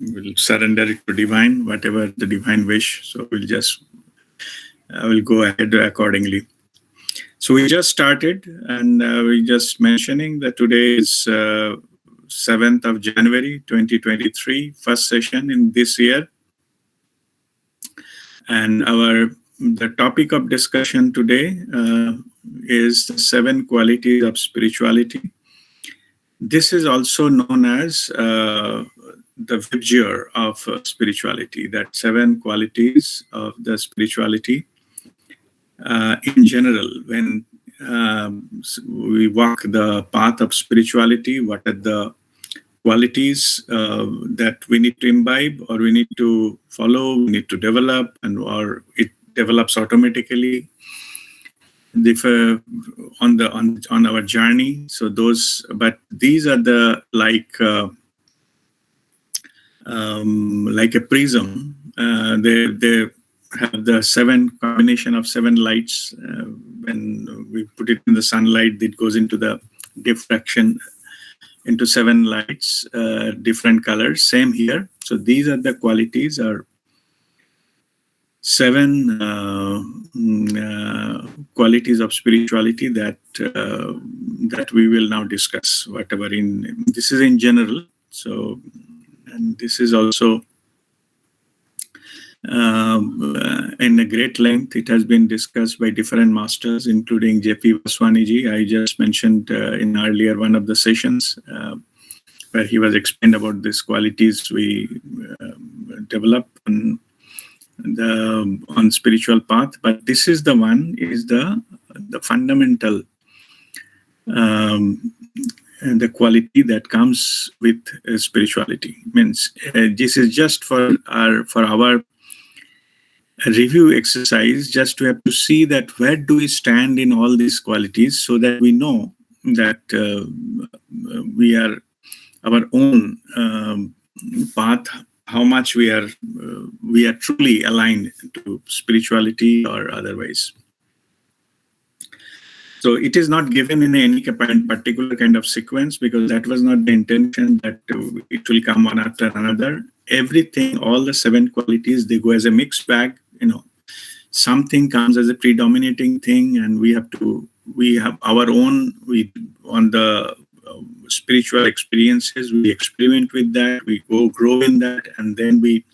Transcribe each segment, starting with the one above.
we'll surrender it to divine, whatever the divine wish. So I will go ahead accordingly. So we just started, and we just mentioning that today is 7th of January 2023, first session in this year. And the topic of discussion today is the 7 qualities of spirituality. This is also known as the Vibgyor of spirituality, that 7 qualities of the spirituality. In general, when we walk the path of spirituality, what are the qualities that we need to imbibe, or we need to follow, we need to develop, or it develops automatically on our journey. So these are the like a prism. They have the 7 combination of 7 lights. When we put it in the sunlight, it goes into the diffraction into 7 lights, different colors. Same here. So these are the qualities, or 7 qualities of spirituality that we will now discuss. This is in general. So, and this is also in a great length. It has been discussed by different masters, including J.P. Vaswaniji. I just mentioned in earlier one of the sessions where he was explained about these qualities we develop on spiritual path. But this is the one is the fundamental the quality that comes with spirituality. Means this is just for our review exercise, just to have to see that where do we stand in all these qualities, so that we know that we are our own path, how much we are truly aligned to spirituality or otherwise. So it is not given in any particular kind of sequence, because that was not the intention that it will come one after another. Everything, all the 7 qualities, they go as a mixed bag. Something comes as a predominating thing, and we have our own. On the spiritual experiences, we experiment with that, we grow in that, and then we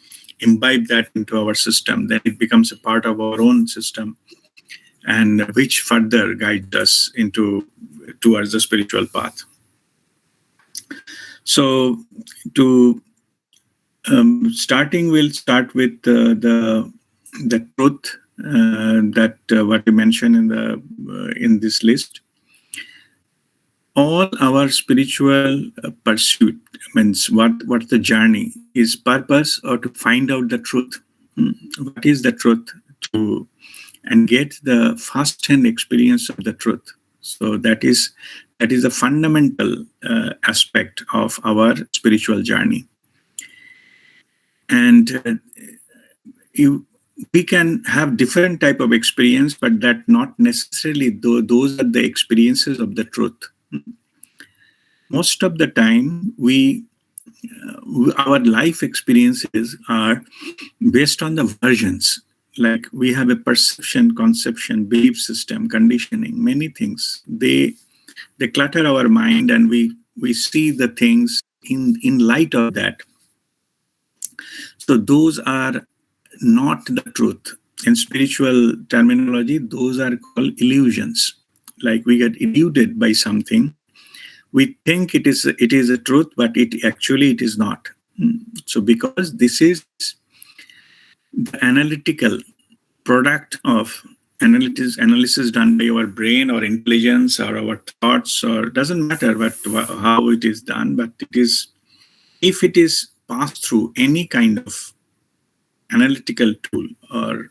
imbibe that into our system. Then it becomes a part of our own system, and which further guides us towards the spiritual path. So, we'll start with the truth that what we mentioned in this list. All our spiritual pursuit means what the journey is, purpose, or to find out the truth. What is the truth? And get the first-hand experience of the truth. So that is a fundamental aspect of our spiritual journey. And we can have different type of experience, but that not necessarily those are the experiences of the truth. Most of the time, our life experiences are based on the versions. Like we have a perception, conception, belief system, conditioning, many things. They clutter our mind, and we see the things in light of that. So those are not the truth. In spiritual terminology, those are called illusions. Like we get eluded by something. We think it is a truth, but it is not. So because this is the analytical product of analysis done by our brain or intelligence or our thoughts, or doesn't matter how it is done, but if it is passed through any kind of analytical tool or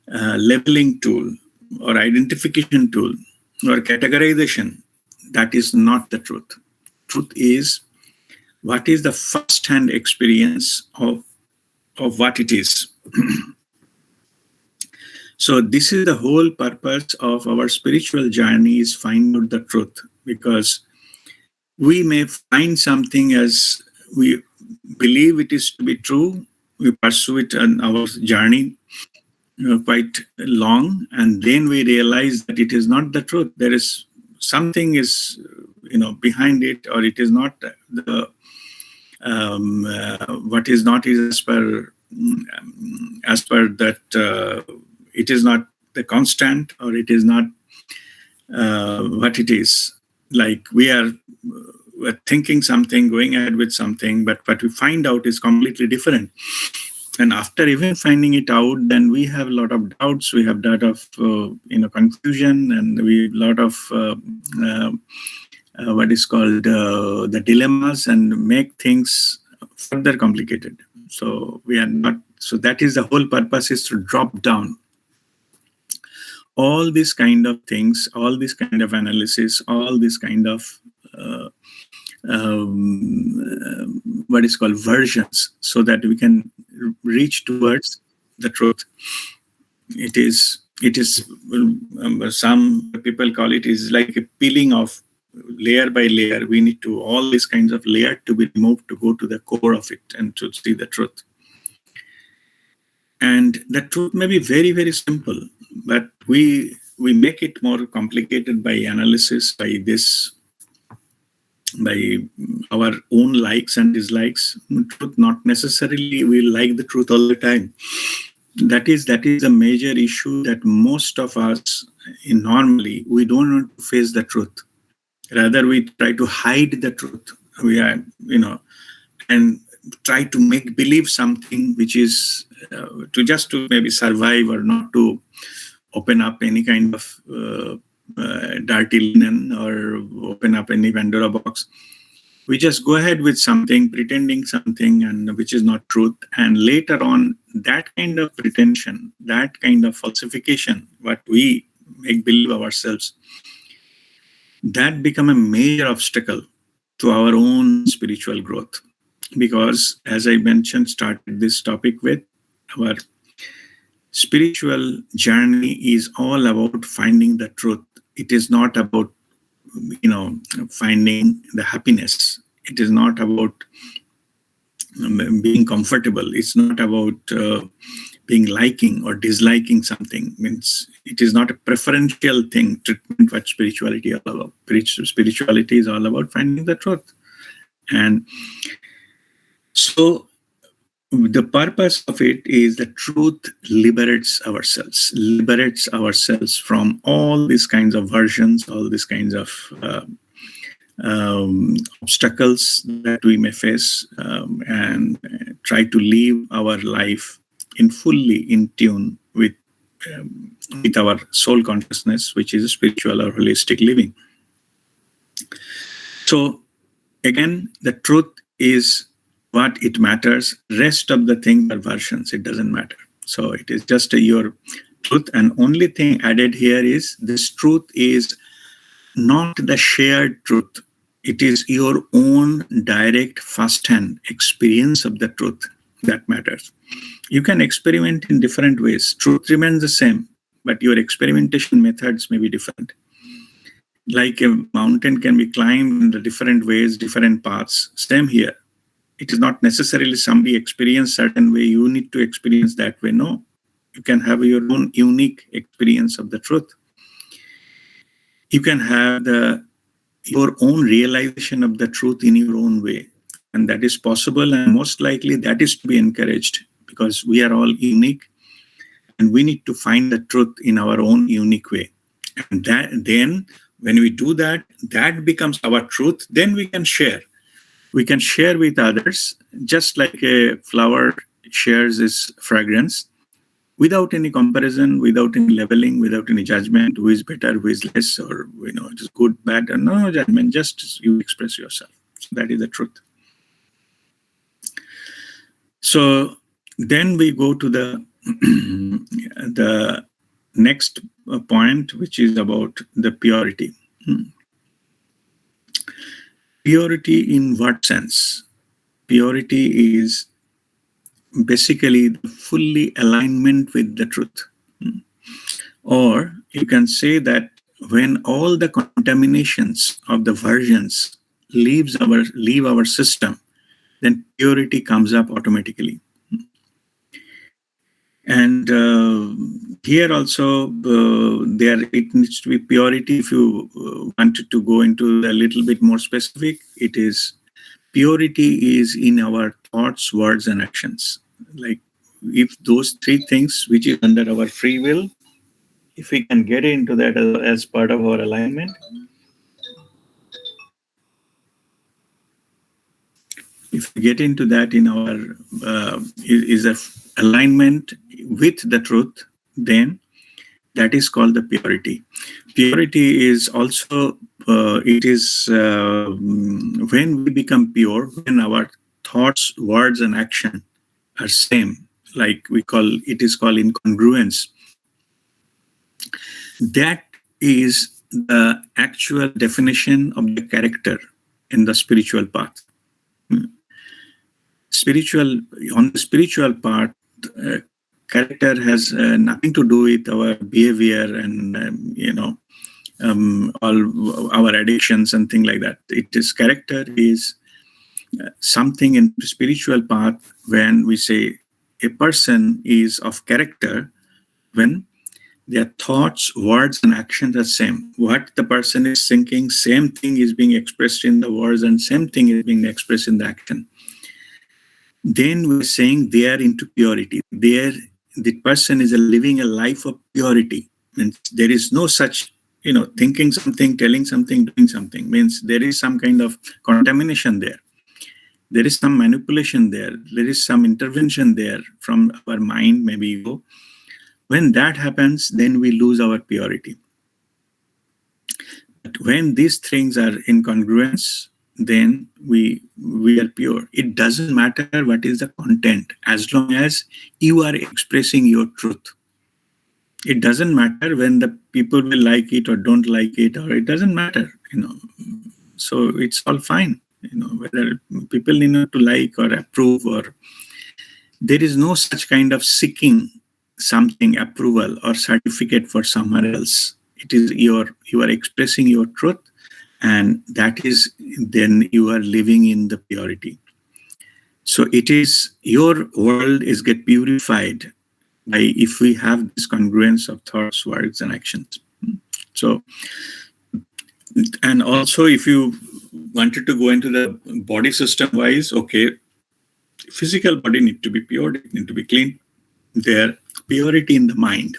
labeling tool or identification tool or categorization, that is not the truth. Truth is what is the first-hand experience of what it is. So this is the whole purpose of our spiritual journey, is find out the truth, because we may find something as believe it is to be true. We pursue it on our journey quite long, and then we realize that it is not the truth. There is something is behind it, or it is not the what is not is as per that it is not the constant, or it is not what it is. Like we're thinking something, going ahead with something, but what we find out is completely different. And after even finding it out, then we have a lot of doubts, we have a lot of confusion, and we have a lot of what is called the dilemmas, and make things further complicated. So we are not. So that is the whole purpose, is to drop down all these kind of things, all this kind of analysis, all this kind of what is called versions, so that we can reach towards the truth. It is some people call it is like a peeling off, layer by layer. We need to all these kinds of layer to be removed to go to the core of it and to see the truth. And the truth may be very, very simple, but we make it more complicated by analysis, by our own likes and dislikes. Truth not necessarily we like the truth all the time. That is a major issue, that most of us normally we don't want to face the truth. Rather, we try to hide the truth. We are and try to make believe something which is to maybe survive, or not to open up any kind of dirty linen, or open up any Pandora box. We just go ahead with something, pretending something, and which is not truth. And later on, that kind of pretension, that kind of falsification, what we make believe ourselves, that become a major obstacle to our own spiritual growth. Because, as I mentioned, started this topic with, our spiritual journey is all about finding the truth. It is not about finding the happiness. It is not about being comfortable. It's not about being liking or disliking something. Means it is not a preferential thing, treatment, what spirituality is all about. Spirituality is all about finding the truth. And so the purpose of it is the truth liberates ourselves from all these kinds of versions, all these kinds of obstacles that we may face, and try to live our life fully in tune with our soul consciousness, which is spiritual or holistic living. So again, the truth is what it matters. Rest of the things are versions. It doesn't matter. So it is just your truth. And only thing added here is this truth is not the shared truth. It is your own direct first-hand experience of the truth that matters. You can experiment in different ways. Truth remains the same, but your experimentation methods may be different. Like a mountain can be climbed in the different ways, different paths. Same here. It is not necessarily somebody experience certain way, you need to experience that way. No, you can have your own unique experience of the truth. You can have your own realization of the truth in your own way. And that is possible, and most likely that is to be encouraged, because we are all unique and we need to find the truth in our own unique way. And then when we do that, that becomes our truth, then we can share. We can share with others, just like a flower shares its fragrance, without any comparison, without any leveling, without any judgment, who is better, who is less, or just good, bad, or no judgment, just you express yourself. So that is the truth. So then we go to the next point, which is about the purity. Purity in what sense? Purity is basically the fully alignment with the truth. Or you can say that when all the contaminations of the versions leave our system, then purity comes up automatically. And here also, there it needs to be purity. If you wanted to go into a little bit more specific, it is purity is in our thoughts, words, and actions. Like if those three things, which is under our free will, if we can get into that as part of our alignment, if we get into that in our is a alignment with the truth, then that is called the purity. Purity is also it is when we become pure, when our thoughts, words, and action are same, like we call it is called incongruence. That is the actual definition of the character in the spiritual path. On the spiritual part, character has nothing to do with our behavior and all our addictions and things like that. It is character is something in the spiritual path when we say a person is of character when their thoughts, words, and actions are same. What the person is thinking, same thing is being expressed in the words and same thing is being expressed in the action. Then we're saying they are into purity. The person is living a life of purity. And there is no such, thinking something, telling something, doing something. Means there is some kind of contamination there. There is some manipulation there. There is some intervention there from our mind, maybe ego. When that happens, then we lose our purity. But when these things are in congruence, then we are pure. It doesn't matter what is the content, as long as you are expressing your truth. It doesn't matter when the people will like it or don't like it, or it doesn't matter, So it's all fine, whether people need to like or approve, or there is no such kind of seeking something, approval or certificate for someone else. It is you are expressing your truth, and that is then you are living in the purity. So it is your world is get purified by if we have this congruence of thoughts, words, and actions. So, and also if you wanted to go into the body system wise, okay, physical body need to be pure, it need to be clean. There, purity in the mind.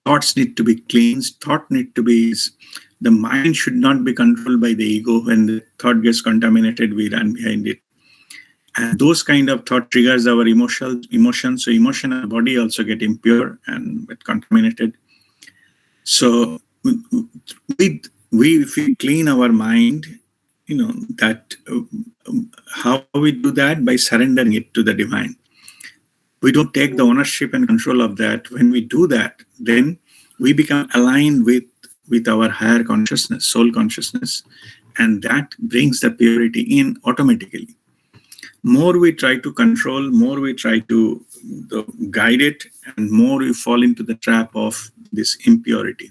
Thoughts need to be cleansed. Thought need to be. The mind should not be controlled by the ego. When the thought gets contaminated, we run behind it. And those kind of thought triggers our emotions. So emotional body also get impure and get contaminated. So if we clean our mind, that how we do that? By surrendering it to the divine. We don't take the ownership and control of that. When we do that, then we become aligned with our higher consciousness, soul consciousness, and that brings the purity in automatically. More we try to control, more we try to guide it, and more we fall into the trap of this impurity.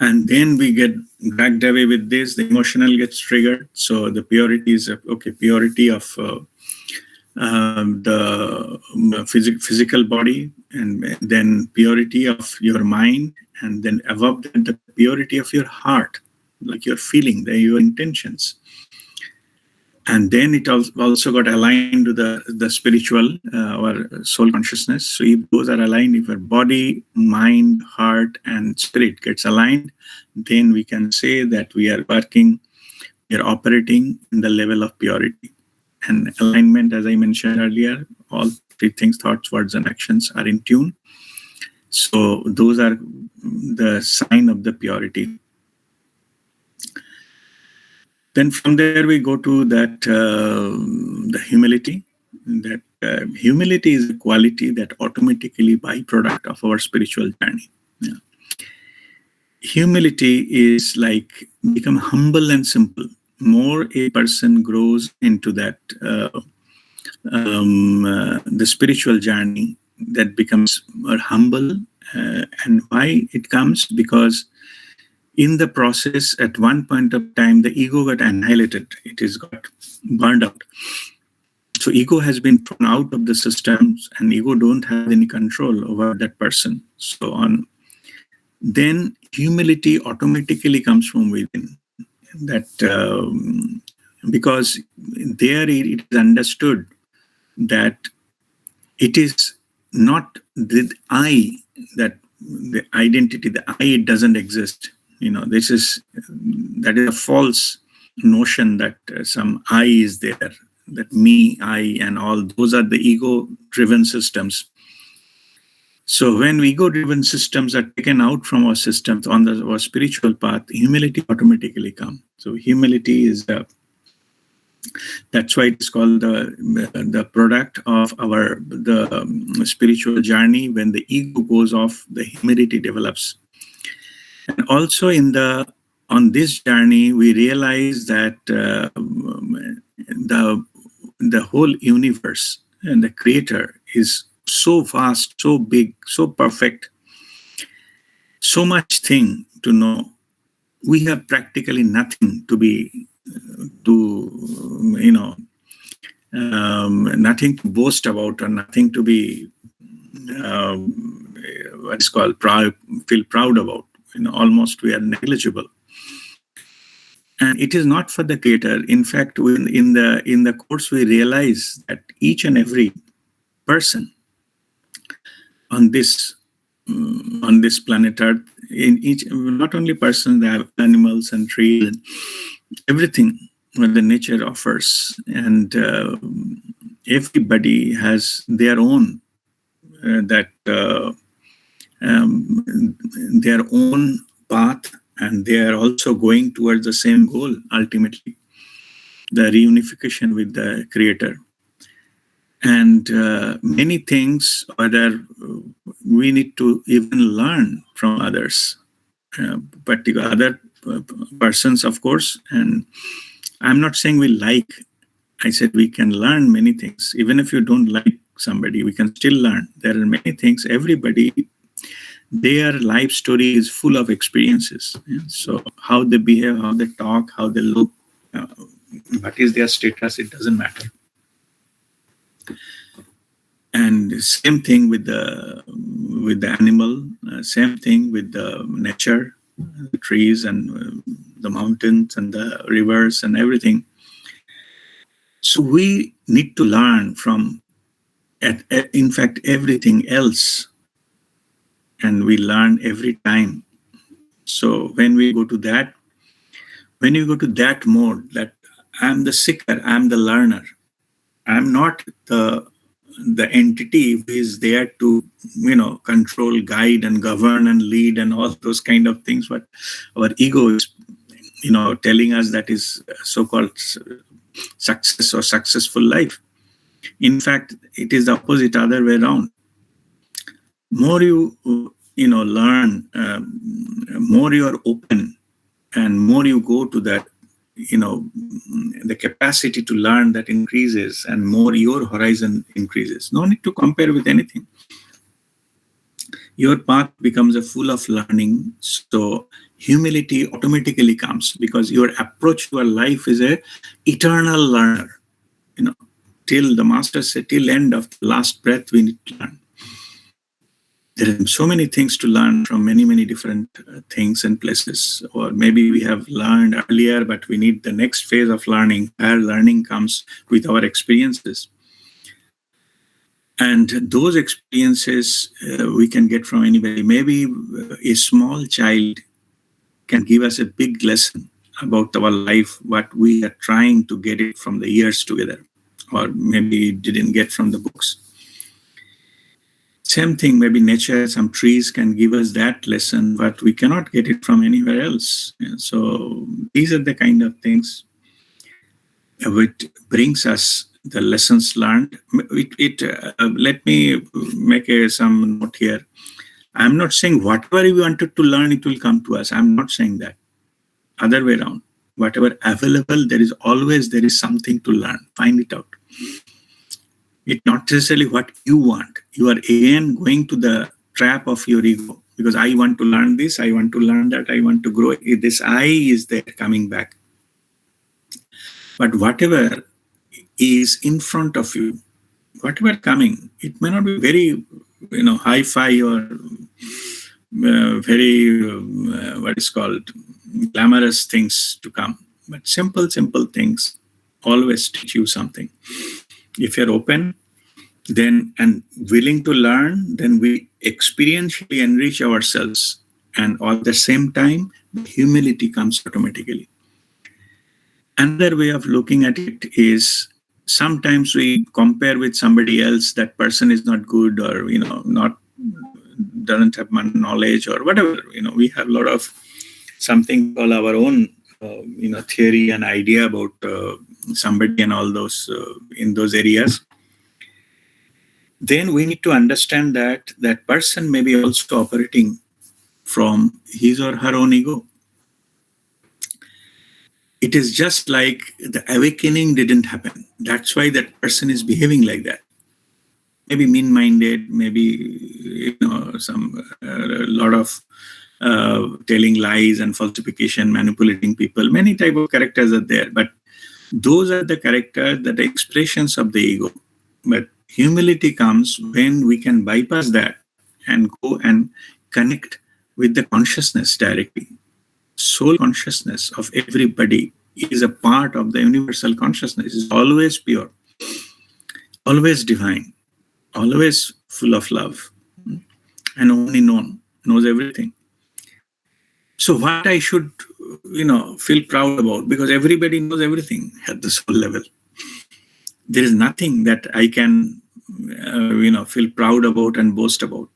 And then we get dragged away with this, the emotional gets triggered. So the purity is, purity of the physical body, and then purity of your mind, and then above that, the purity of your heart, like your feeling, your intentions. And then it also got aligned to the spiritual, our soul consciousness. So if those are aligned, if our body, mind, heart, and spirit gets aligned, then we can say that we are working, we are operating in the level of purity. And alignment, as I mentioned earlier, all three things, thoughts, words, and actions, are in tune. So those are the sign of the purity. Then from there we go to that the humility. That humility is a quality that automatically byproduct of our spiritual journey. Yeah. Humility is like become humble and simple. More a person grows into that the spiritual journey, that becomes more humble. And why it comes? Because In the process, at one point of time, the ego got annihilated. It is got burned out. So ego has been thrown out of the systems, and ego don't have any control over that person. So on, then humility automatically comes from within. That because there it is understood that it is not the I, that the identity, the I doesn't exist. That is a false notion that some I is there, that me, I, and all those are the ego-driven systems. So when ego-driven systems are taken out from our systems on our spiritual path, humility automatically comes. So humility is that's why it's called the product of the spiritual journey. When the ego goes off, the humility develops. And also on this journey, we realize that the whole universe and the creator is so vast, so big, so perfect, so much thing to know. We have practically nothing nothing to boast about, or nothing to be what is called feel proud about. Almost we are negligible. And it is not for the creator. In fact, in the course, we realize that each and every person on this planet Earth, not only persons, they have animals and trees and everything what the nature offers, and everybody has their own their own path, and they are also going towards the same goal, ultimately, the reunification with the creator. And many things we need to even learn from others, particular other persons, of course. And I'm not saying I said we can learn many things. Even if you don't like somebody, we can still learn. There are many things. Everybody, their life story is full of experiences. So how they behave, how they talk, how they look, what is their status, it doesn't matter. And same thing with the animal, same thing with the nature, the trees and the mountains and the rivers and everything. So we need to learn from, in fact, everything else. And we learn every time. So when we go to that mode, that I'm the seeker, I'm the learner, I'm not the entity who is there to control, guide, and govern and lead and all those kind of things. What our ego is telling us, that is so-called success or successful life. In fact, it is the opposite, other way around. More you learn, more you are open, and more you go to that, the capacity to learn that increases, and more your horizon increases. No need to compare with anything. Your path becomes full of learning. So humility automatically comes, because your approach to your life is a eternal learner. Till the master said, till end of the last breath, we need to learn. There are so many things to learn from many, many different things and places. Or maybe we have learned earlier, but we need the next phase of learning, where learning comes with our experiences. And those experiences we can get from anybody. Maybe a small child can give us a big lesson about our life, what we are trying to get it from the years together, or maybe didn't get from the books. Same thing, maybe nature, some trees can give us that lesson, but we cannot get it from anywhere else. So these are the kind of things which brings us the lessons learned. Let me make some note here. I'm not saying whatever we wanted to learn, it will come to us. I'm not saying that. Other way around. Whatever available, there is something to learn. Find it out. It's not necessarily what you want. You are again going to the trap of your ego. because I want to learn this, I want to learn that, I want to grow. This I is there coming back. But whatever is in front of you, whatever coming, it may not be very, hi-fi or very, what is called, glamorous things to come. But simple things always teach you something. If you're open, then and willing to learn, then we experientially enrich ourselves. And at the same time, humility comes automatically. Another way of looking at it is sometimes we compare with somebody else. That person is not good, or not doesn't have much knowledge, or whatever. We have a lot of something called our own theory and idea about somebody and all those in those areas. Then we need to understand that that person may be also operating from his or her own ego. It is just like the awakening didn't happen. That's why that person is behaving like that. Maybe mean-minded, maybe some a lot of telling lies and falsification, manipulating people. Many type of characters are there, but those are the characters that are expressions of the ego. But humility comes when we can bypass that and go and connect with the consciousness directly. Soul consciousness of everybody is a part of the universal consciousness. It's always pure, always divine, always full of love, and only knows everything. So what I should, feel proud about, because everybody knows everything at the soul level. There is nothing that I can, feel proud about and boast about.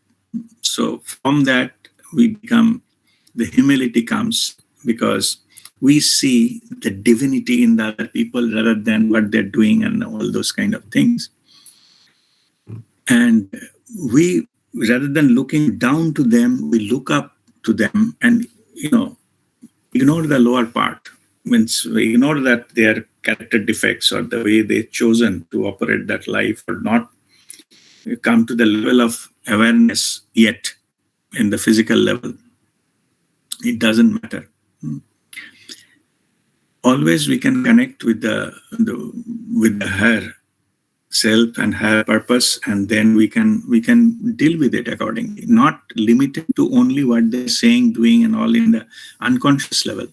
So from that, the humility comes because we see the divinity in the other people rather than what they're doing and all those kind of things. And we, rather than looking down to them, we look up to them and, ignore the lower part. Means we ignore that their character defects or the way they've chosen to operate that life, or not come to the level of awareness yet in the physical level. It doesn't matter. Always we can connect with the her self and her purpose, and then we can deal with it accordingly. Not limited to only what they're saying, doing, and all in the unconscious level.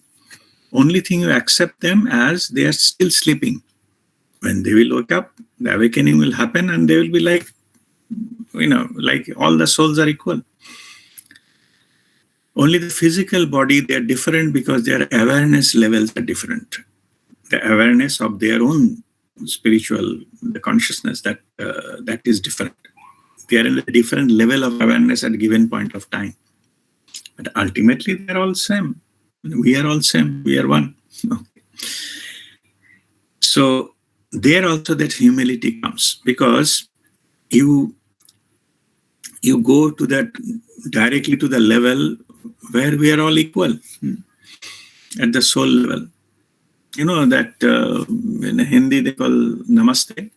Only thing you accept them as they are still sleeping. When they will wake up, the awakening will happen, and they will be like, like all the souls are equal. Only the physical body, they are different because their awareness levels are different. The awareness of their own spiritual, the consciousness that is different. They are in a different level of awareness at a given point of time. But ultimately, they're all same. We are all same. We are one. So there also that humility comes, because you go to that directly to the level where we are all equal at the soul level. That in Hindi they call namaste.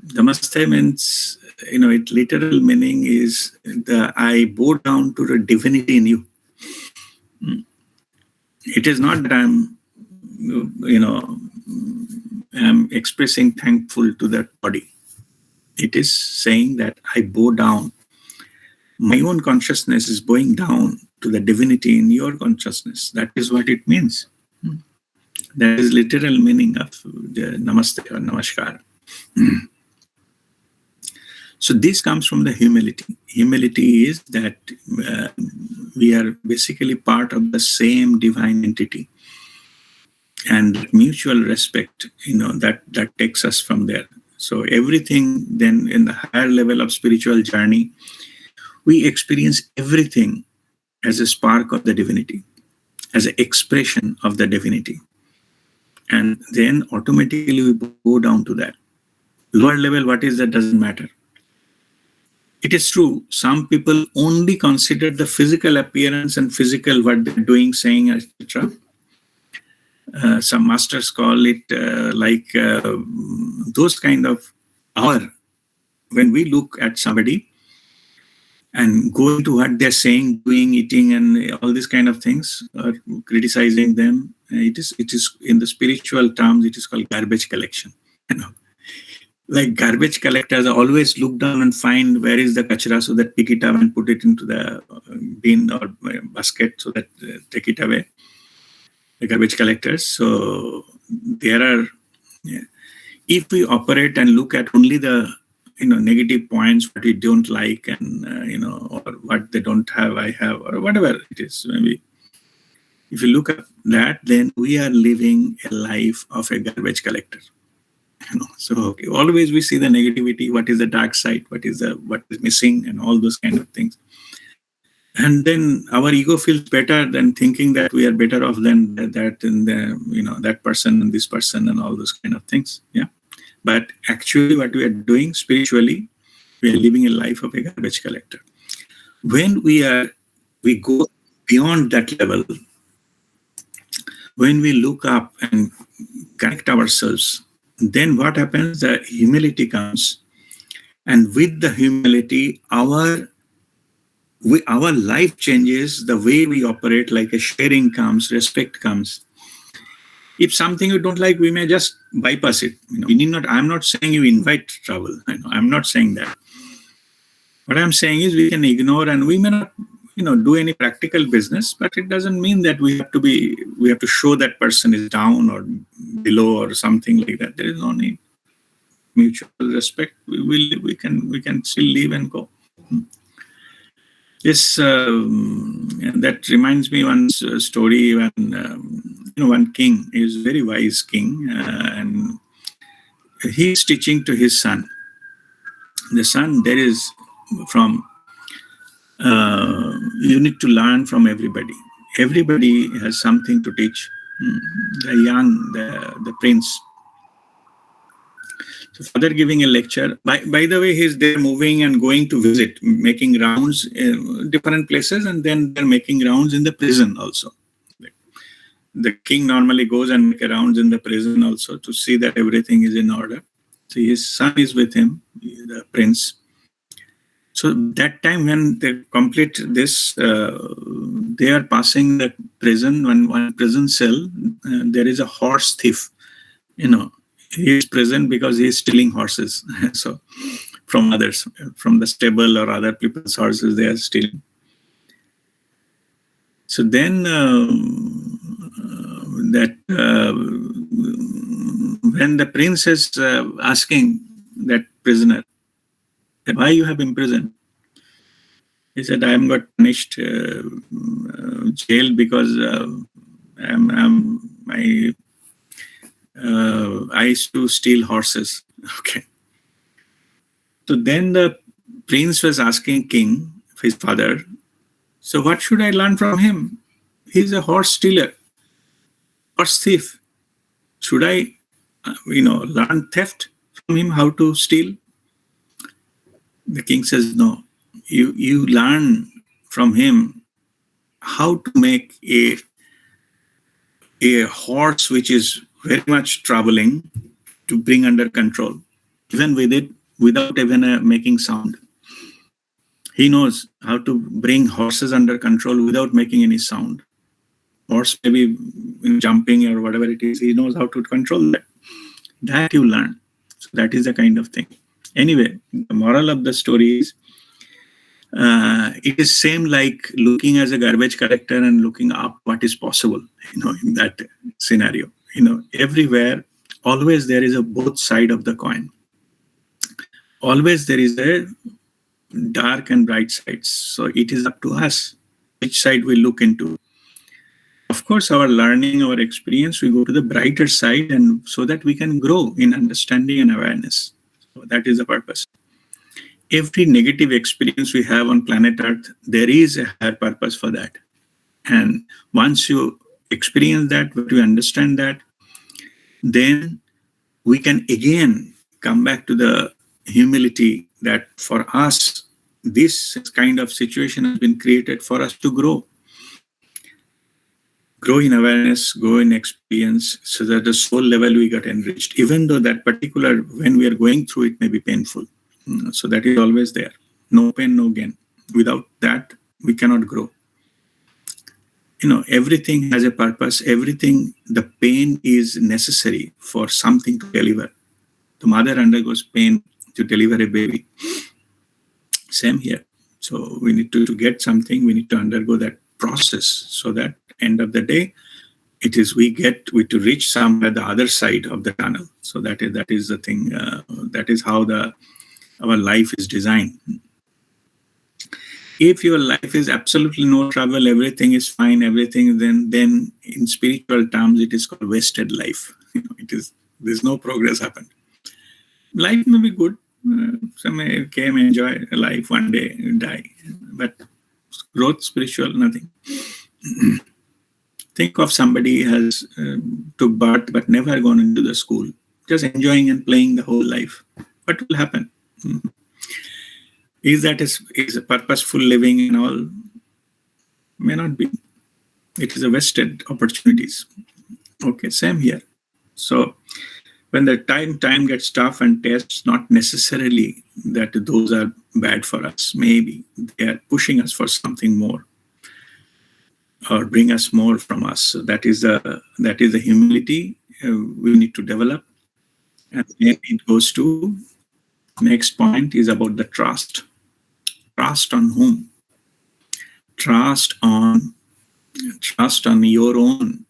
Namaste means, its literal meaning is I bow down to the divinity in you. It is not that I'm expressing thankful to that body. It is saying that I bow down. My own consciousness is bowing down to the divinity in your consciousness. That is what it means. That is literal meaning of the namaste or namaskar. So this comes from the humility. Humility is that we are basically part of the same divine entity. And mutual respect, that takes us from there. So everything then in the higher level of spiritual journey, we experience everything as a spark of the divinity, as an expression of the divinity. And then automatically we go down to that. Lower level, what is that doesn't matter. It is true, some people only consider the physical appearance and physical what they're doing, saying, etc. Some masters call it those kind of when we look at somebody, and going to what they're saying, doing, eating, and all these kind of things, or criticizing them. It is in the spiritual terms, it is called garbage collection. You know, like garbage collectors always look down and find where is the kachra, so that pick it up and put it into the bin or basket, so that take it away. The garbage collectors. So there are, if we operate and look at only the negative points, what we don't like, and or what they don't have, I have, or whatever it is, maybe if you look at that, then we are living a life of a garbage collector. So always we see the negativity, what is the dark side, what is missing, and all those kind of things. And then our ego feels better than thinking that we are better off than that, and that person and this person and all those kind of things. Yeah. But actually what we are doing spiritually, we are living a life of a garbage collector. When we go beyond that level, when we look up and connect ourselves, then what happens? The humility comes. And with the humility, our life changes, the way we operate, like a sharing comes, respect comes. If something you don't like, we may just bypass it. You need not. I'm not saying you invite trouble. I'm not saying that. What I'm saying is we can ignore, and we may not, do any practical business. But it doesn't mean that we have to show that person is down or below or something like that. There is no need. Mutual respect. We can still live and go. Yes, that reminds me one story when one king is a very wise king, and he's teaching to his son. The son, there is you need to learn from everybody. Everybody has something to teach. The prince. So father giving a lecture. By the way, he's there moving and going to visit, making rounds in different places, and then they're making rounds in the prison also. The king normally goes and make rounds in the prison also to see that everything is in order. So his son is with him, the prince. So that time when they complete this, they are passing the prison. One prison cell, there is a horse thief. He is present because he is stealing horses. So from others, from the stable or other people's horses, they are stealing. So then when the prince is asking that prisoner, why you have imprisoned? He said, I am got punished, jailed because I used to steal horses. Okay. So then the prince was asking king, his father, so what should I learn from him? He's a horse stealer, horse thief. Should I, learn theft from him, how to steal? The king says, no. You learn from him how to make a horse which is very much troubling to bring under control, even without even making sound. He knows how to bring horses under control without making any sound. Horse maybe jumping or whatever it is, he knows how to control that. That you learn. So that is the kind of thing. Anyway, the moral of the story is, it is same like looking as a garbage collector and looking up what is possible, in that scenario. Everywhere, always there is a both side of the coin. Always there is a dark and bright sides. So it is up to us which side we look into. Of course, our learning, our experience, we go to the brighter side, and so that we can grow in understanding and awareness. So that is the purpose. Every negative experience we have on planet Earth, there is a higher purpose for that. And once you experience that, when you understand that, then we can again come back to the humility that for us, this kind of situation has been created for us to grow. Grow in awareness, grow in experience, so that the soul level we got enriched, even though that particular, when we are going through it, may be painful. So that is always there. No pain, no gain. Without that, we cannot grow. Everything has a purpose. Everything, the pain is necessary for something to deliver. The mother undergoes pain to deliver a baby. Same here. So we need to get something, we need to undergo that process, so that end of the day, it is we to reach somewhere the other side of the tunnel. So that is the thing. That is how our life is designed. If your life is absolutely no trouble, everything is fine, everything, then in spiritual terms, it is called wasted life. There's no progress happened. Life may be good. Some came, enjoy life, one day die. But growth, spiritual, nothing. Think of somebody has took birth but never gone into the school, just enjoying and playing the whole life. What will happen? Is that is a purposeful living and all? May not be. It is a wasted opportunities. Okay, same here. So when the time gets tough and tests, not necessarily that those are bad for us. Maybe they are pushing us for something more, or bring us more from us. So that is the humility we need to develop. And then it goes to next point is about the trust. Trust on whom? Trust on your own,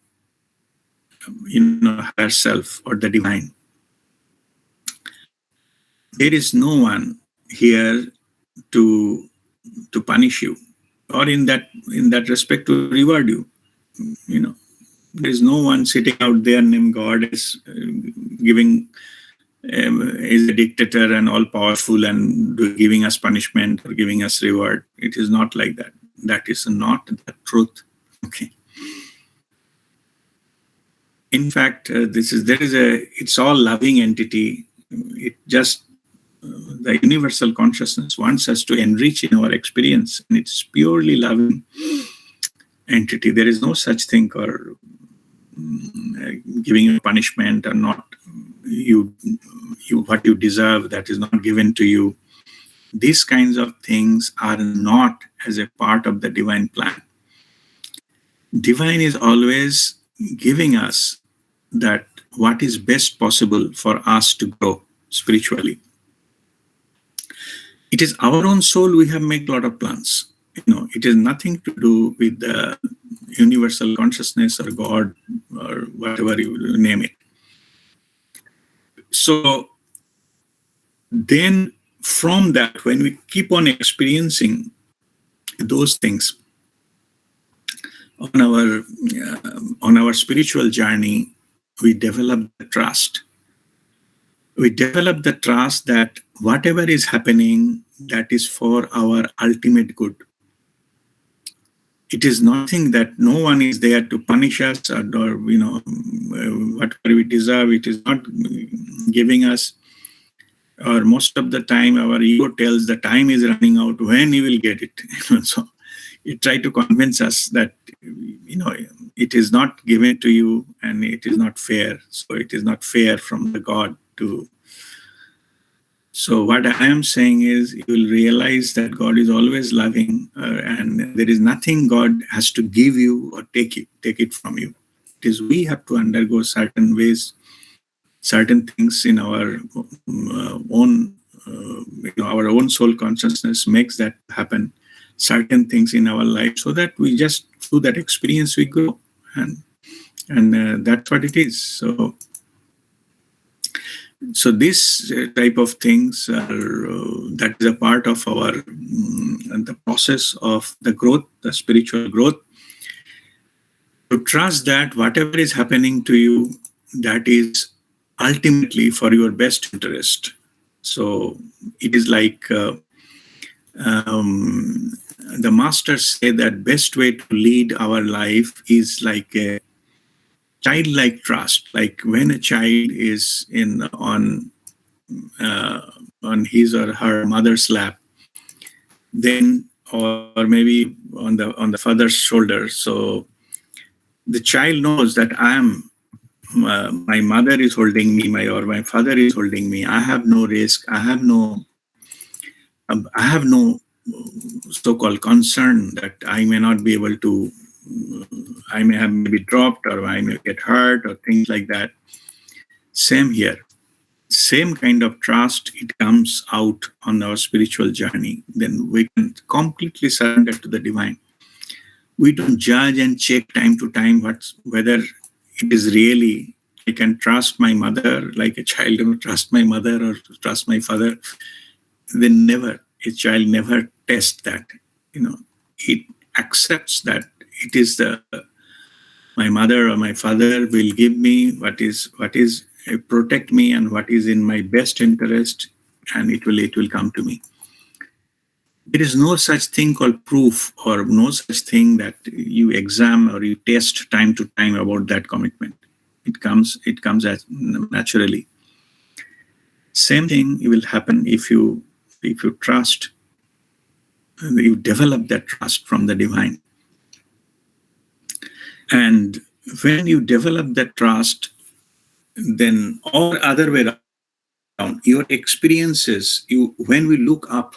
higher self or the divine. There is no one here to punish you, or in that respect to reward you. There is no one sitting out there named God is giving is a dictator and all powerful and giving us punishment or giving us reward. It is not like that. That is not the truth. Okay. In fact, it's all loving entity. It just the universal consciousness wants us to enrich in our experience, and it's purely loving entity. There is no such thing or giving you punishment or not. You what you deserve, that is not given to you. These kinds of things are not as a part of the divine plan. Divine is always giving us that what is best possible for us to grow spiritually. It is our own soul. We have made a lot of plans. It has nothing to do with the universal consciousness or God or whatever you name it. So then from that, when we keep on experiencing those things on our spiritual journey, we develop the trust. We develop the trust that whatever is happening, that is for our ultimate good. It is nothing that no one is there to punish us or whatever we deserve. It is not giving us, or most of the time our ego tells the time is running out, when you will get it. So it tries to convince us that it is not given to you and it is not fair. So it is not fair from the God to. So what I am saying is, you will realize that God is always loving, and there is nothing God has to give you or take it from you. It is we have to undergo certain ways, certain things in our own, our own soul consciousness makes that happen. Certain things in our life, so that we just through that experience we grow, and that's what it is. So this type of things that is a part of our the process of the growth, the spiritual growth. To trust that whatever is happening to you, that is ultimately for your best interest. So it is like the masters say that best way to lead our life is like a childlike trust. Like when a child is on his or her mother's lap, then or maybe on the father's shoulder. So the child knows that my mother is holding me, my father is holding me. I have no risk. I have no so-called concern that I may not be able to, I may have maybe dropped or I may get hurt or things like that. Same here. Same kind of trust, it comes out on our spiritual journey. Then we can completely surrender to the divine. We don't judge and check time to time whether it is really, I can trust my mother like a child or trust my mother or trust my father. Then never, a child never tests that. It accepts that it is my mother or my father will give me what is protect me and what is in my best interest, and it will come to me. There is no such thing called proof or no such thing that you examine or you test time to time about that commitment. It comes as naturally. Same thing will happen if you trust, you develop that trust from the divine. And when you develop that trust, then or other way around, your experiences, when we look up,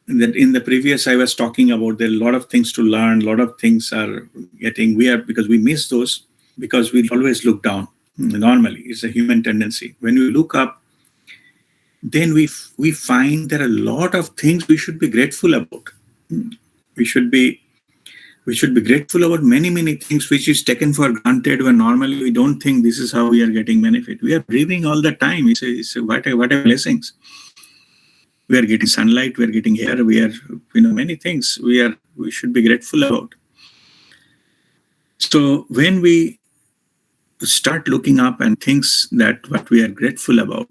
that in the previous I was talking about, there are a lot of things to learn, a lot of things are getting weird because we miss those, because we always look down. Normally, it's a human tendency. When we look up, then we find there are a lot of things we should be grateful about. We should be grateful about many things which is taken for granted, when normally we don't think this is how we are getting benefit. We are breathing all the time. It's what a blessings. We are getting sunlight, we are getting air, we are, many things we should be grateful about. So when we start looking up and things that what we are grateful about,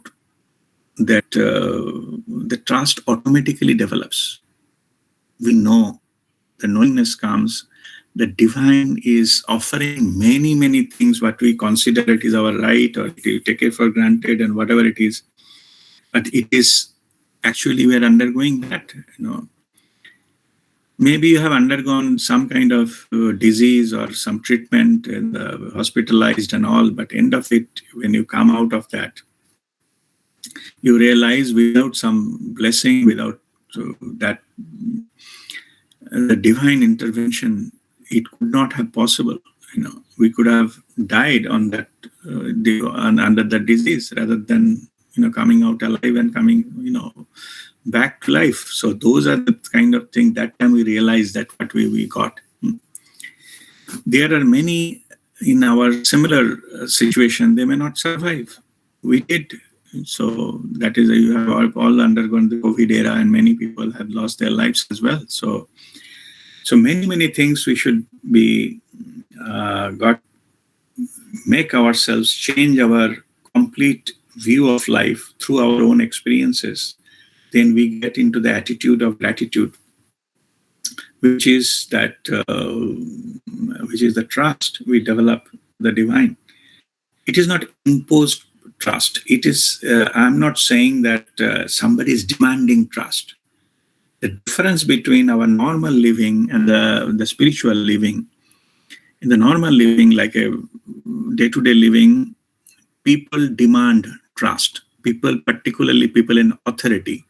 that the trust automatically develops. We know, the knowingness comes, the divine is offering many things what we consider it is our right or we take it for granted and whatever it is. But it is actually we are undergoing that. Maybe you have undergone some kind of disease or some treatment and hospitalized and all, but end of it, when you come out of that, you realize without some blessing, without that, the divine intervention, it could not have possible. We could have died on that under the disease rather than coming out alive and coming back to life. So those are the kind of thing that time we realize that what we got. There are many in our similar situation, they may not survive. We did. So that is, you have all undergone the COVID era and many people have lost their lives as well. So many things we should be make ourselves change our complete view of life through our own experiences. Then we get into the attitude of gratitude, which is the trust we develop the divine. It is not imposed trust. It is, I'm not saying that somebody is demanding trust. The difference between our normal living and the spiritual living, in the normal living, like a day-to-day living, people demand trust. People, particularly people in authority,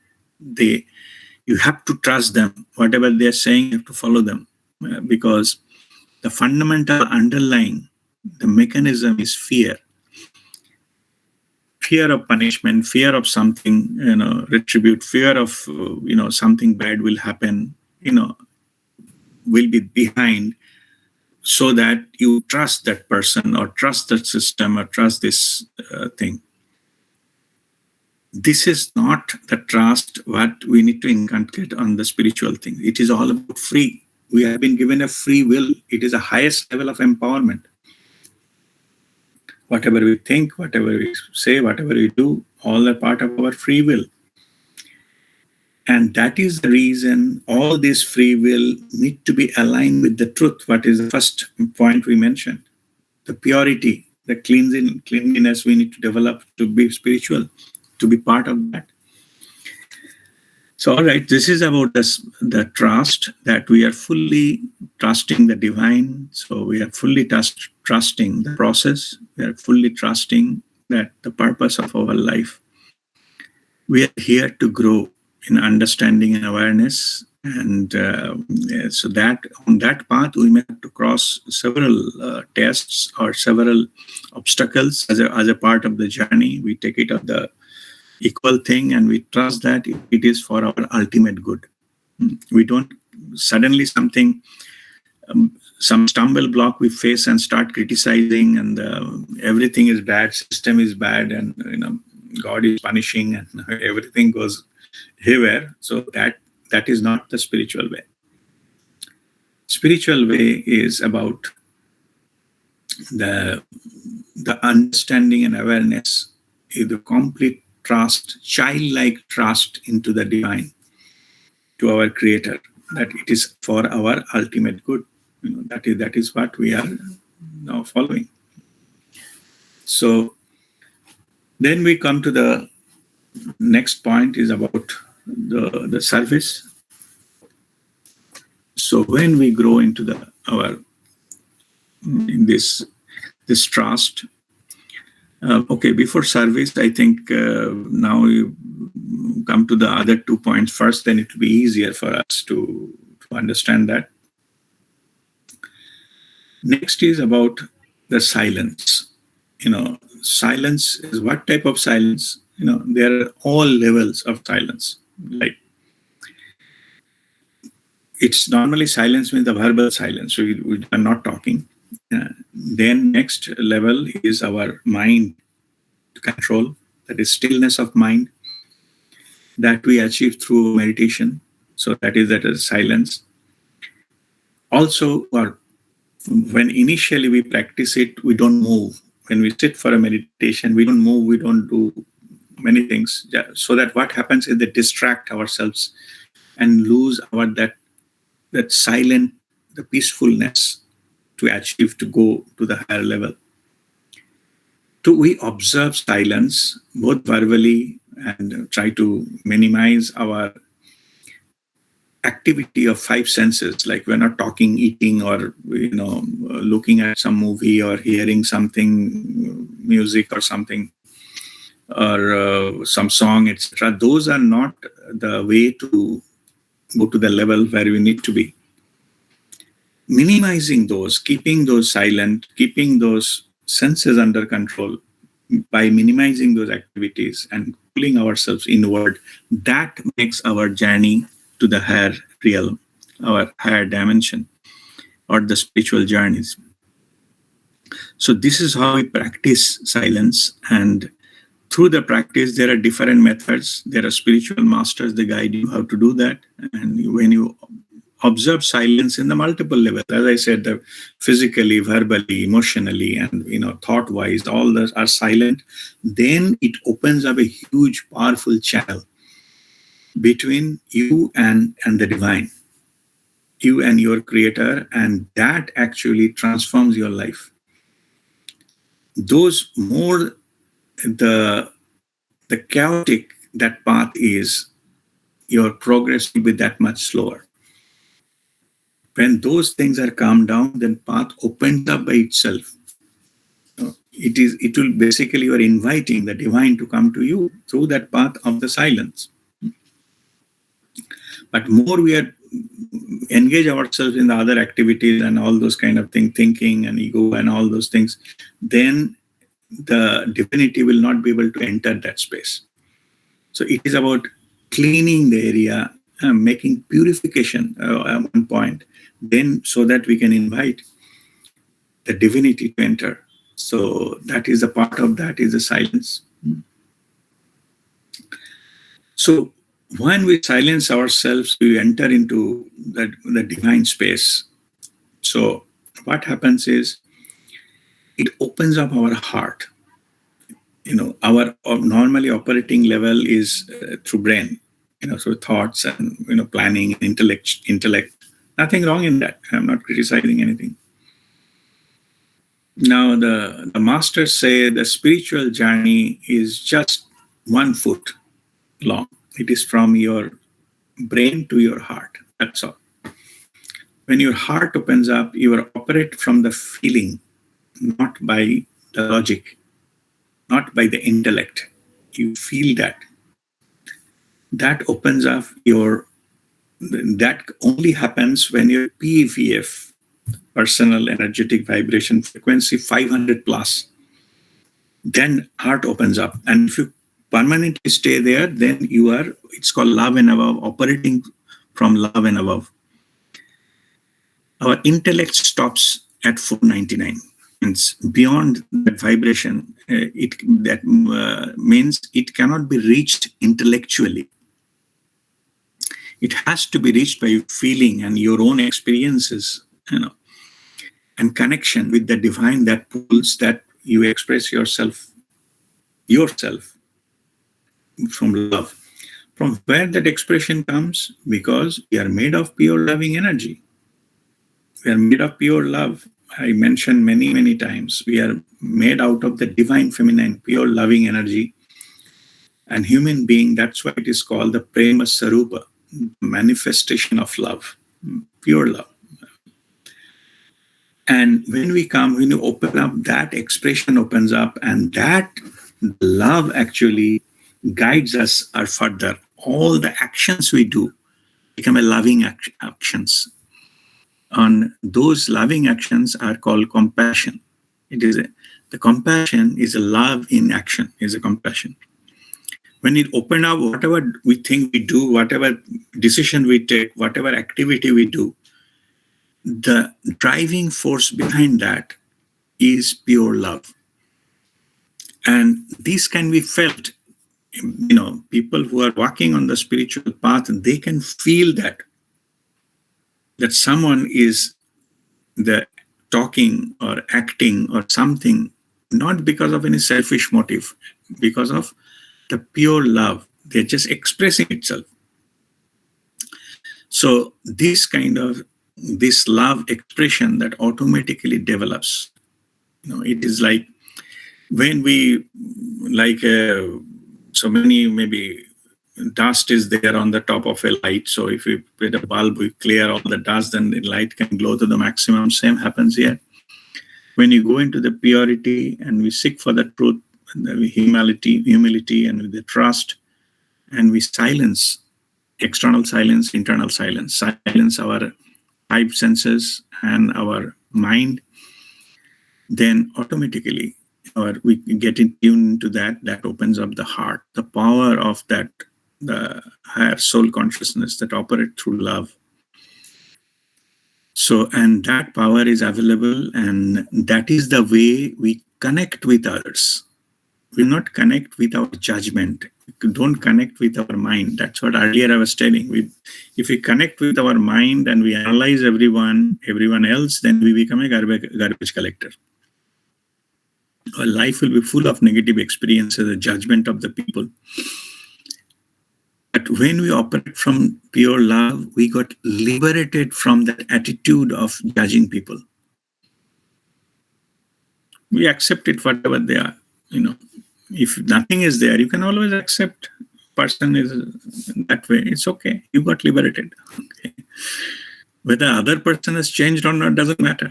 you have to trust them. Whatever they're saying, you have to follow them, because the fundamental underlying, the mechanism is fear. Fear of punishment, fear of something, retribute, fear of, something bad will happen, will be behind, so that you trust that person or trust that system or trust this thing. This is not the trust what we need to inculcate on the spiritual thing. It is all about free. We have been given a free will. It is the highest level of empowerment. Whatever we think, whatever we say, whatever we do, all are part of our free will. And that is the reason all this free will need to be aligned with the truth. What is the first point we mentioned? The purity, the cleanliness we need to develop to be spiritual, to be part of that. So, all right, this is about the trust, that we are fully trusting the divine. So we are fully trusting the process. We are fully trusting that the purpose of our life. We are here to grow in understanding and awareness, And so that on that path, we may have to cross several tests or several obstacles as a part of the journey. We take it as the equal thing, and we trust that it is for our ultimate good. We don't suddenly some stumble block we face and start criticizing, and everything is bad, system is bad, and God is punishing, and everything goes haywire. So that is not the spiritual way. Spiritual way is about the understanding and awareness, is the complete trust, childlike trust into the divine, to our Creator, that it is for our ultimate good. That is what we are now following. So then we come to the next point, is about the service. So when we grow into this trust, before service, I think now we come to the other 2 points first, then it will be easier for us to understand that. Next is about the silence. Silence is what type of silence? There are all levels of silence. Like, it's normally silence means the verbal silence. So we are not talking. Then next level is our mind control. That is stillness of mind that we achieve through meditation. So that is silence. Also, when initially we practice it, we don't move. When we sit for a meditation, we don't move, we don't do many things. So that what happens is they distract ourselves and lose our that silent, the peacefulness to achieve, to go to the higher level. We observe silence both verbally and try to minimize our activity of 5 senses. Like, we're not talking, eating, or looking at some movie or hearing something, music or something, or some song, etc. Those are not the way to go to the level where we need to be. Minimizing those, keeping those silent, keeping those senses under control by minimizing those activities and pulling ourselves inward, that makes our journey to the higher realm, our higher dimension, or the spiritual journeys. So this is how we practice silence, and through the practice, there are different methods. There are spiritual masters, they guide you how to do that. And when you observe silence in the multiple levels, as I said, the physically, verbally, emotionally, and thought-wise, all those are silent, then it opens up a huge, powerful channel between you and the divine, you and your Creator, and that actually transforms your life. Those more the chaotic that path is, your progress will be that much slower. When those things are calmed down, then path opens up by itself. It will basically, you are inviting the divine to come to you through that path of the silence. But more we are engage ourselves in the other activities and all those kind of things, thinking and ego and all those things, then the divinity will not be able to enter that space. So it is about cleaning the area, making purification at one point, then so that we can invite the divinity to enter. So that is a part of that, is the silence. So when we silence ourselves, we enter into the divine space. So what happens is, it opens up our heart. Our normally operating level is through brain, through thoughts and planning, intellect. Nothing wrong in that. I'm not criticizing anything. Now the masters say the spiritual journey is just 1 foot long. It is from your brain to your heart. That's all. When your heart opens up, you operate from the feeling, not by the logic, not by the intellect. You feel that. That opens up your that only happens when your PEVF, personal energetic vibration frequency, 500 plus. Then heart opens up. And if you permanently stay there, then you are, it's called love and above, operating from love and above. Our intellect stops at 499. Means beyond that vibration, means it cannot be reached intellectually. It has to be reached by feeling and your own experiences, and connection with the divine that pulls, that you express yourself from love. From where that expression comes, because we are made of pure loving energy. We are made of pure love. I mentioned many, many times, we are made out of the divine feminine, pure loving energy. And human being, that's why it is called the Prema Sarupa, manifestation of love, pure love. And when you open up, that expression opens up, and that love actually guides us further. All the actions we do become a loving actions. On those loving actions are called compassion. The compassion is a love in action, is a compassion. When it opens up, whatever we think we do, whatever decision we take, whatever activity we do, the driving force behind that is pure love. And this can be felt. People who are walking on the spiritual path, they can feel that someone is talking or acting or something, not because of any selfish motive, because of the pure love. They're just expressing itself. So this love expression that automatically develops, it is like when we, so many, maybe dust is there on the top of a light. So if we put a bulb, we clear all the dust, then the light can glow to the maximum. Same happens here. When you go into the purity and we seek for the truth, and the humility, and with the trust, and we silence, external silence, internal silence our five senses and our mind, then automatically we get in tune to that opens up the heart, the power of that, the higher soul consciousness that operate through love. So, and that power is available, and that is the way we connect with others. We not connect with our judgment. We don't connect with our mind. That's what earlier I was telling. If we connect with our mind and we analyze everyone else, then we become a garbage collector. Our life will be full of negative experiences, the judgment of the people. But when we operate from pure love, we got liberated from that attitude of judging people. We accept it whatever they are. If nothing is there, you can always accept person is that way. It's okay. You got liberated. Okay. Whether other person has changed or not doesn't matter.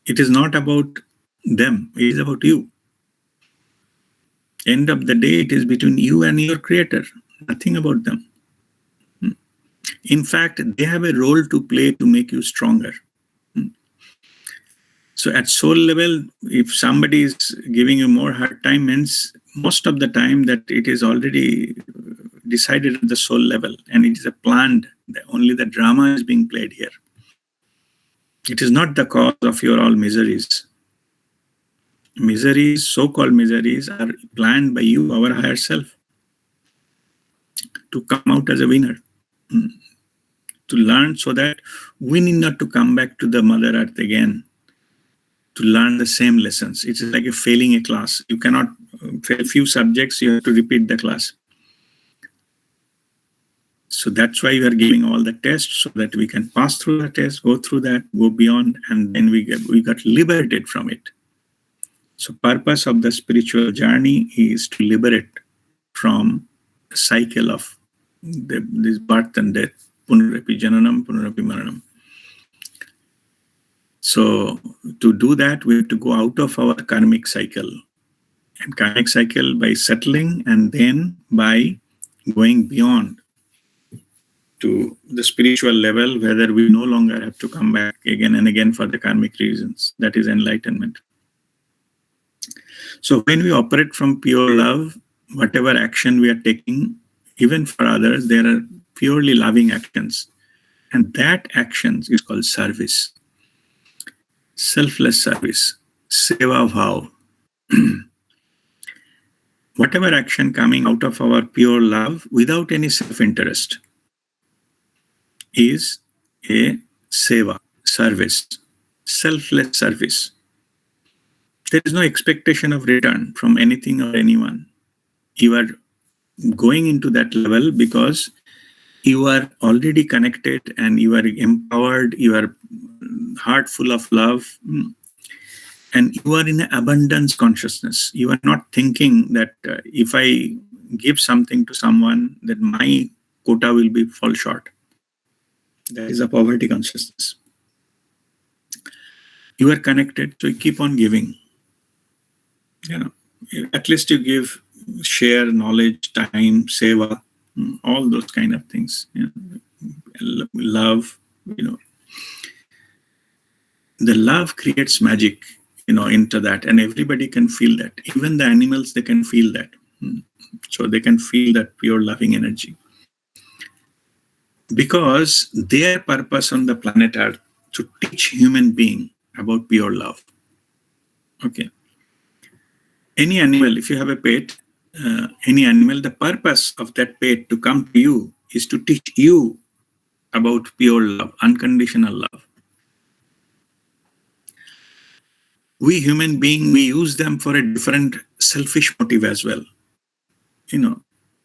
It is not about them. It is about you. End of the day, it is between you and your creator. Nothing about them. In fact, they have a role to play to make you stronger. So at soul level, if somebody is giving you more hard time, means most of the time that it is already decided at the soul level, and it is a planned, only the drama is being played here. It is not the cause of your all miseries. Miseries, so-called miseries, are planned by you, our higher self, to come out as a winner, to learn so that we need not to come back to the Mother Earth again to learn the same lessons. It is like a failing a class. You cannot fail few subjects, you have to repeat the class. So that's why we are giving all the tests, so that we can pass through the test, go through that, go beyond, and then we got liberated from it. So purpose of the spiritual journey is to liberate from the cycle of this birth and death, punarapi jananam, punarapi maranam. So to do that, we have to go out of our karmic cycle. And karmic cycle by settling, and then by going beyond to the spiritual level, whether we no longer have to come back again and again for the karmic reasons. That is enlightenment. So when we operate from pure love, whatever action we are taking, even for others, there are purely loving actions. And that actions is called service. Selfless service. Seva bhav. Whatever action coming out of our pure love without any self-interest is a seva, service, selfless service. There is no expectation of return from anything or anyone. You are going into that level because you are already connected and you are empowered, you are heart full of love, and you are in an abundance consciousness. You are not thinking that if I give something to someone, that my quota will be fall short. That is a poverty consciousness. You are connected, so you keep on giving. At least you give, share knowledge, time, seva, all those kind of things. Love, the love creates magic, into that, and everybody can feel that. Even the animals, they can feel that. So they can feel that pure loving energy. Because their purpose on the planet Earth to teach human being about pure love. Okay. Any animal, if you have a pet, any animal, the purpose of that pet to come to you is to teach you about pure love, unconditional love. We human beings, we use them for a different selfish motive as well.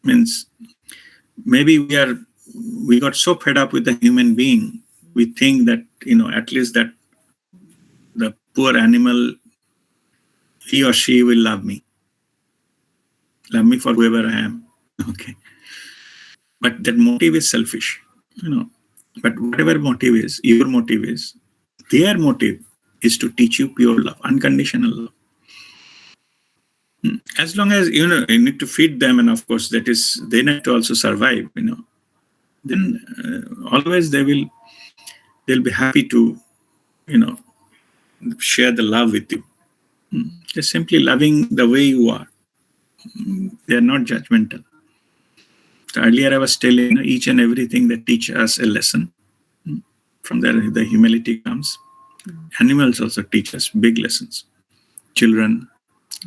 Means maybe we got so fed up with the human being, we think that, at least that the poor animal, he or she will love me for whoever I am. Okay. But that motive is selfish, But whatever motive is, your motive is, their motive is to teach you pure love, unconditional love. As long as, you need to feed them, and of course, they need to also survive, then always they'll be happy to, share the love with you. Just simply loving the way you are. They are not judgmental. So earlier I was telling, each and everything that teach us a lesson. From there, the humility comes. Animals also teach us big lessons. Children,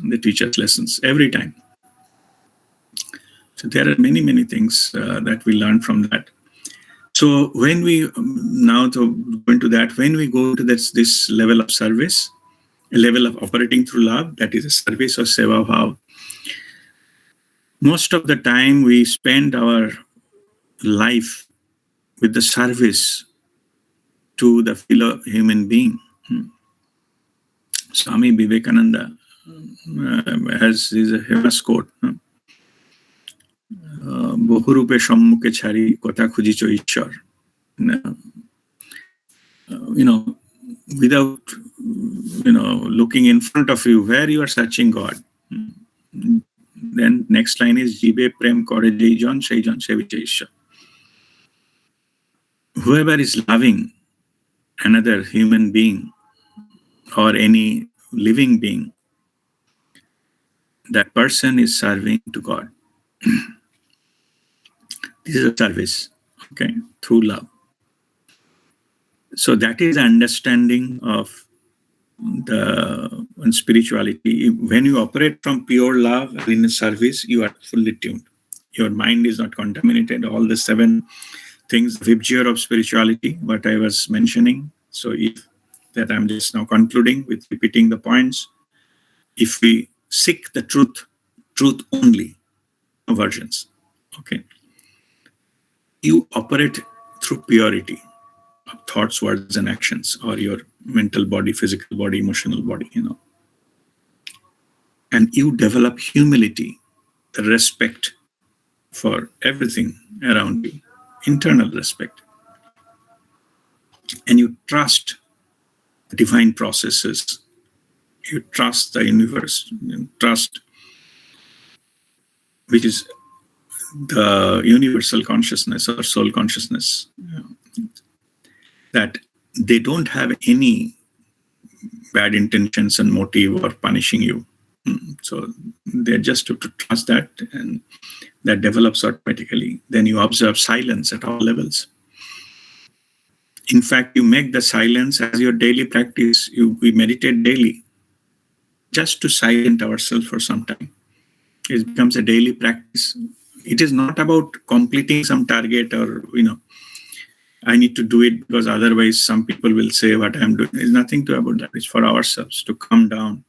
they teach us lessons every time. So there are many, many things that we learn from that. So when we now to go into that, when we go to this level of service, a level of operating through love, that is a service or seva bhav. Most of the time we spend our life with the service to the fellow human being. Swami Vivekananda has his famous quote, Bohurupe Shammukhe Chari Kotha Khujicho Ishwar. Without, looking in front of you, where you are searching God. Then next line is Jibe Prem Kore Jaijon Shaijon Seviche Ishwar. Whoever is loving another human being or any living being, that person is serving to God. This is a service, okay, through love. So that is understanding of the spirituality. When you operate from pure love and in service, you are fully tuned. Your mind is not contaminated. All the 7 things, vibgyor of spirituality, what I was mentioning. So if that I'm just now concluding with repeating the points. If we seek the truth only, no versions, okay, you operate through purity of thoughts, words, and actions, or your mental body, physical body, emotional body, and you develop humility, the respect for everything around you, internal respect, and you trust the divine processes. You trust the universe, you trust, which is the universal consciousness or soul consciousness, that they don't have any bad intentions and motive or punishing you. So they're just to trust that, and that develops automatically. Then you observe silence at all levels. In fact, you make the silence as your daily practice. We meditate daily just to silence ourselves for some time. It becomes a daily practice. It is not about completing some target or, I need to do it because otherwise some people will say what I'm doing. There's nothing to about that. It's for ourselves to calm down.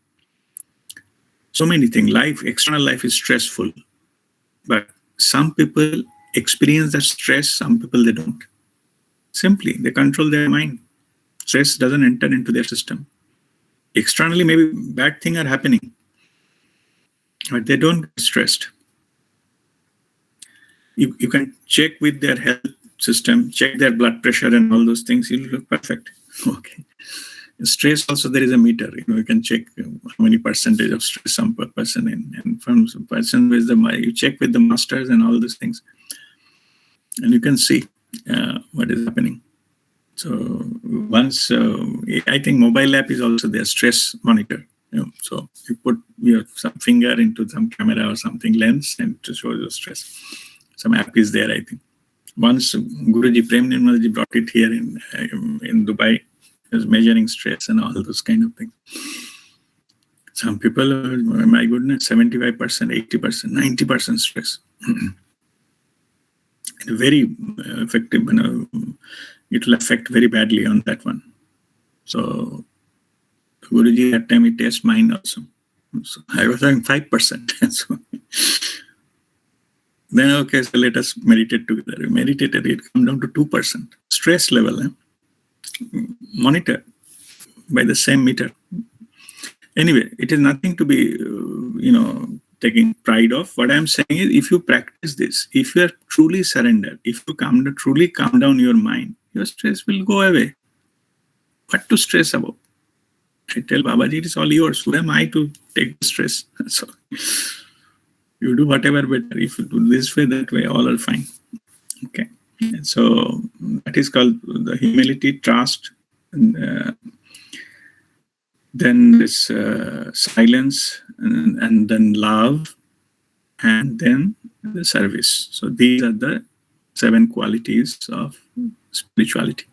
So many things. External life is stressful, but some people experience that stress, some people they don't. Simply, they control their mind. Stress doesn't enter into their system. Externally, maybe bad things are happening, but they don't get stressed. You can check with their health system, check their blood pressure and all those things. You'll look perfect. Okay. Stress also, there is a meter. You can check how many percentage of stress some person in, and from some person with you check with the masters and all those things, and you can see what is happening. So once, I think mobile app is also their stress monitor. So you put your some finger into some camera or something lens and to show the stress. Some app is there, I think. Once Guruji Prem Nirmalji brought it here in Dubai, he was measuring stress and all those kind of things. Some people, my goodness, 75%, 80%, 90% stress. Very effective, it will affect very badly on that one. So Guruji, that time he tested mine also. So I was having 5%. So then, okay, so let us meditate together. We meditated, it come down to 2%. Stress level, monitor by the same meter. Anyway, it is nothing to be, taking pride of. What I'm saying is, if you practice this, if you are truly surrendered, if you truly calm down your mind, your stress will go away. What to stress about? I tell Babaji, it is all yours. Who am I to take the stress? So you do whatever better. If you do this way, that way, all are fine. Okay. And so that is called the humility, trust, and, then this silence, and then love, and then the service. So these are the 7 qualities of spirituality.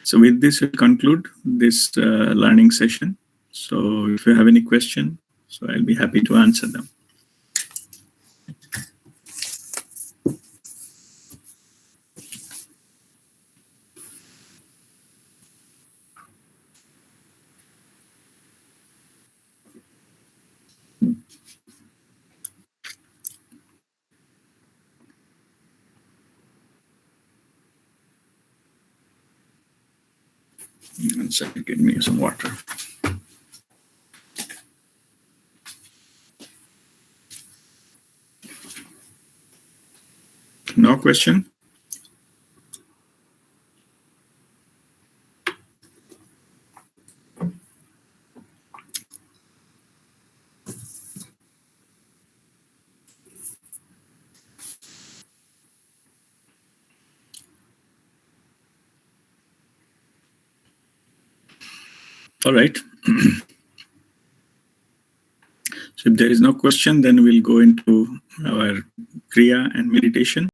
So with this, we'll conclude this learning session. So if you have any question, so I'll be happy to answer them. One second, give me some water. No question? All right. So if there is no question, then we'll go into our Kriya and meditation.